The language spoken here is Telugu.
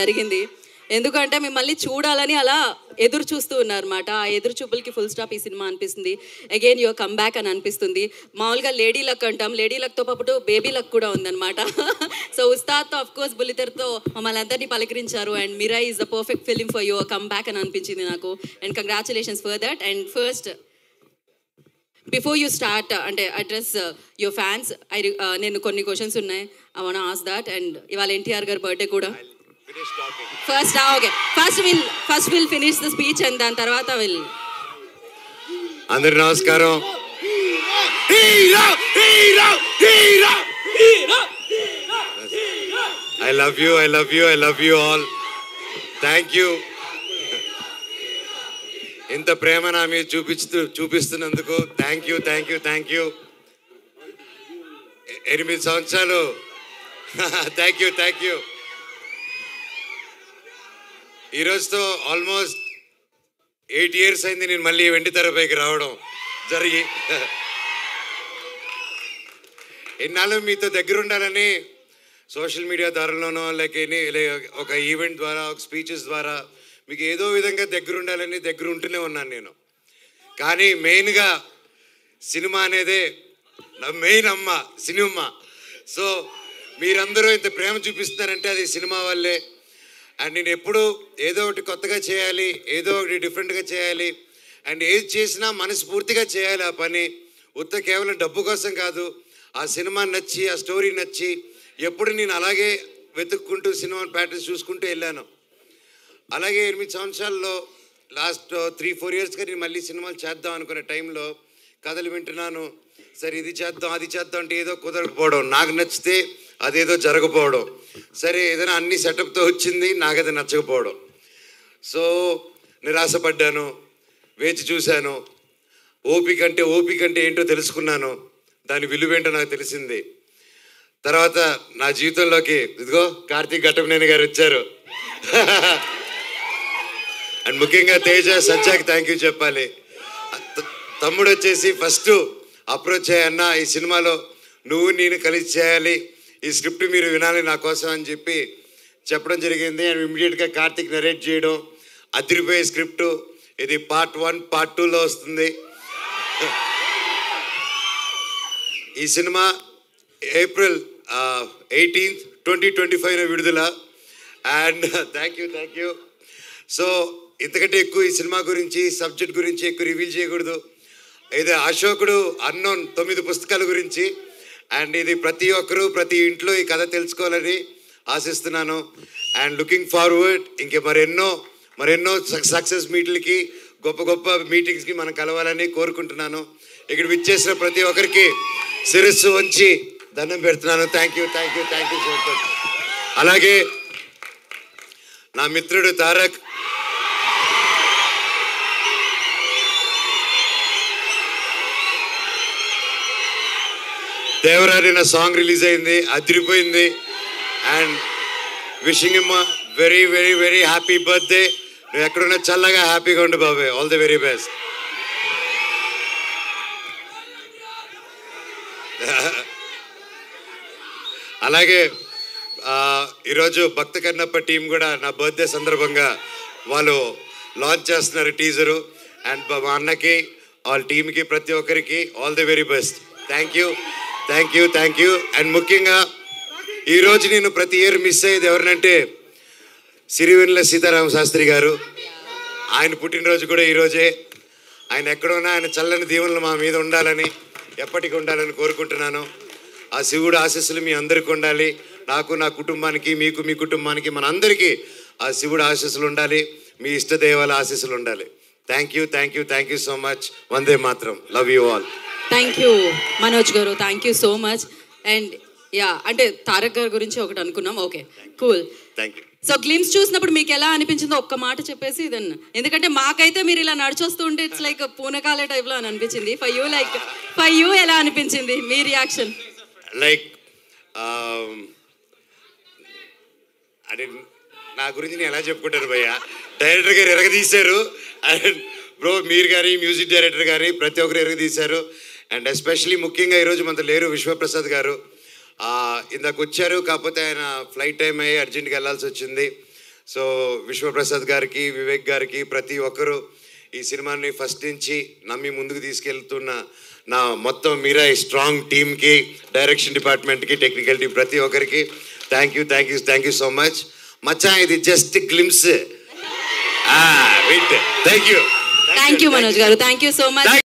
జరిగింది. ఎందుకంటే మిమ్మల్ని చూడాలని అలా ఎదురు చూస్తూ ఉన్నారన్నమాట. ఆ ఎదురు చూపులకి ఫుల్ స్టాప్ ఈ సినిమా అనిపిస్తుంది. అగైన్ యువర్ కమ్ బ్యాక్ అని అనిపిస్తుంది. మామూలుగా లేడీ లక్ అంటాం, లేడీ లక్తో పాటు బేబీ లక్ కూడా ఉందన్నమాట. సో ఉస్తాద్తో ఆఫ్ కోర్స్ బుల్లితెరతో మమ్మల్ని అందరినీ పలకరించారు. And Mira is the perfect film for your comeback అని అనిపించింది నాకు. And congratulations for that. And first before you start అంటే అడ్రస్ యువర్ ఫ్యాన్స్, నేను కొన్ని క్వశ్చన్స్ ఉన్నాయి. I want to ask that. And ఇవాళ ఎన్టీఆర్ గారి బర్త్డే కూడా. First will finish the speech and దాని తర్వాత విల్. అందరికి నమస్కారం. I love you all. Thank you. ఇంత ప్రేమ నా మీద చూపిస్తున్నందుకు థ్యాంక్ యూ. 8 సంవత్సరాలు. Thank you. ఈరోజుతో ఆల్మోస్ట్ 8 years అయింది నేను మళ్ళీ వెండి తెరపైకి రావడం జరిగి. ఎన్నాళ్ళు మీతో దగ్గర ఉండాలని సోషల్ మీడియా ద్వారాలోనో లేక ఒక ఈవెంట్ ద్వారా, ఒక స్పీచెస్ ద్వారా మీకు ఏదో విధంగా దగ్గర ఉండాలని దగ్గర ఉంటూనే ఉన్నాను నేను. కానీ మెయిన్గా సినిమా అనేదే నా మెయిన్ అమ్మ, సినిమా. సో మీరందరూ ఇంత ప్రేమ చూపిస్తున్నారంటే అది సినిమా వల్లే. అండ్ నేను ఎప్పుడు ఏదో ఒకటి కొత్తగా చేయాలి, ఏదో ఒకటి డిఫరెంట్గా చేయాలి. అండ్ ఏది చేసినా మనస్ఫూర్తిగా చేయాలి ఆ పని. కేవలం డబ్బు కోసం కాదు. ఆ సినిమా నచ్చి, ఆ స్టోరీ నచ్చి ఎప్పుడు నేను అలాగే వెతుక్కుంటూ సినిమా ప్యాటర్న్స్ చూసుకుంటూ వెళ్ళాను. అలాగే 8 సంవత్సరాల్లో లాస్ట్ 3-4 yearsగా నేను మళ్ళీ సినిమాలు చేద్దాం అనుకునే టైంలో కథలు వింటున్నాను. సరే ఇది చేద్దాం అది చేద్దాం అంటే ఏదో కుదరకపోవడం, నాకు నచ్చితే అదేదో జరగకపోవడం. సరే ఏదైనా అన్ని సెటప్తో వచ్చింది, నాకు అది నచ్చకపోవడం. సో నిరాశపడ్డాను, వేచి చూశాను. ఓపిక అంటే ఏంటో తెలుసుకున్నాను. దాని విలువేంటో నాకు తెలిసింది. తర్వాత నా జీవితంలోకి ఇదిగో కార్తీక్ ఘట్టమనేని గారు వచ్చారు. అండ్ ముఖ్యంగా తేజ, సజ్జాకి థ్యాంక్ యూ చెప్పాలి. తమ్ముడు వచ్చేసి ఫస్ట్ అప్రోచ్ అయ్యన్న, ఈ సినిమాలో నువ్వు నేను కలిసి చేయాలి, ఈ స్క్రిప్ట్ మీరు వినాలి నా కోసం అని చెప్పడం జరిగింది. అండ్ ఇమ్మీడియట్గా కార్తీక్ నరేట్ చేయడం, అదిరిపోయే స్క్రిప్టు. ఇది Part 1, Part 2లో వస్తుంది. ఈ సినిమా April 18th, 2025 విడుదల. And thank you. సో ఇంతకంటే ఎక్కువ ఈ సినిమా గురించి, సబ్జెక్ట్ గురించి ఎక్కువ రివీల్ చేయకూడదు. ఇది అశోకుడు అన్నోన్ 9 పుస్తకాల గురించి. అండ్ ఇది ప్రతి ఒక్కరూ ప్రతి ఇంట్లో ఈ కథ తెలుసుకోవాలని ఆశిస్తున్నాను. అండ్ లుకింగ్ ఫార్వర్డ్ ఇంకే మరెన్నో సక్సెస్ మీట్లకి, గొప్ప మీటింగ్స్కి మనం కలవాలని కోరుకుంటున్నాను. ఇక్కడ విచ్చేసిన ప్రతి ఒక్కరికి శిరస్సు వంచి దండం పెడుతున్నాను. Thank you so much. అలాగే నా మిత్రుడు తారక్, దేవరారి నా సాంగ్ రిలీజ్ అయింది, అదిరిపోయింది. And wishing him very happy birthday. నువ్వు ఎక్కడున్నా చల్లగా హ్యాపీగా ఉండు బాబాయ్. All the very best. అలాగే ఈరోజు భక్త కన్నప్ప టీం కూడా నా బర్త్డే సందర్భంగా వాళ్ళు లాంచ్ చేస్తున్నారు టీజరు. అండ్ మా అన్నకి, వాళ్ళ టీంకి, ప్రతి ఒక్కరికి all the very best. Thank you. And ముఖ్యంగా ఈరోజు నేను ప్రతి ఇయర్ మిస్ అయ్యేది ఎవరినంటే సిరివెన్నెల సీతారామ శాస్త్రి గారు. ఆయన పుట్టినరోజు కూడా ఈరోజే. ఆయన ఎక్కడున్నా ఆయన చల్లని దీవెనలు మా మీద ఉండాలని, ఎప్పటికీ ఉండాలని కోరుకుంటున్నాను. ఆ శివుడు ఆశీస్సులు మీ అందరికీ ఉండాలి. నాకు, నా కుటుంబానికి, మీకు, మీ కుటుంబానికి, మన అందరికీ ఆ శివుడు ఆశీస్సులు ఉండాలి. మీ ఇష్టదేవాల ఆశీస్సులు ఉండాలి. Thank you so much. వందే మాత్రం. Love you all. Thank you Manoj గారు, thank you so much. And అంటే తారక్ గారి గురించి ఒకటి అనుకున్నాం. Okay, cool. Thank you. So glimpse చూసినప్పుడు మీకు ఎలా అనిపించిందో ఒక్క మాట చెప్పేసి ఇదన్న. ఎందుకంటే మాకైతే మీరు ఇలా నడిచొస్తూ ఉంటే ఇట్స్ లైక్ పూనకాలే టైప్లో అని అనిపించింది. ఫర్ యూ ఎలా అనిపించింది మీ రియాక్షన్? లైక్ అంటే నా గురించి నేను ఎలా చెప్పుకుంటాను భయ్య. డైరెక్టర్ గారు ఎరగదీశారు. అండ్ బ్రో మీరు కానీ, మ్యూజిక్ డైరెక్టర్ కానీ ప్రతి ఒక్కరు ఎరగదీశారు. అండ్ ఎస్పెషలీ ముఖ్యంగా ఈరోజు మనతో లేరు విశ్వప్రసాద్ గారు. ఇందాక వచ్చారు, కాకపోతే ఆయన ఫ్లైట్ టైం అయ్యి అర్జెంట్గా వెళ్ళాల్సి వచ్చింది. సో విశ్వప్రసాద్ గారికి, వివేక్ గారికి, ప్రతి ఒక్కరూ ఈ సినిమాని ఫస్ట్ నుంచి నమ్మి ముందుకు తీసుకెళ్తున్న నా మొత్తం మీరా స్ట్రాంగ్ టీమ్కి, డైరెక్షన్ డిపార్ట్మెంట్కి, టెక్నికల్ టీం ప్రతి ఒక్కరికి థ్యాంక్ యూ సో మచ్. మచ్చా ఇది just glimpse. Thank you Manoj గారు, థ్యాంక్ యూ సో మచ్.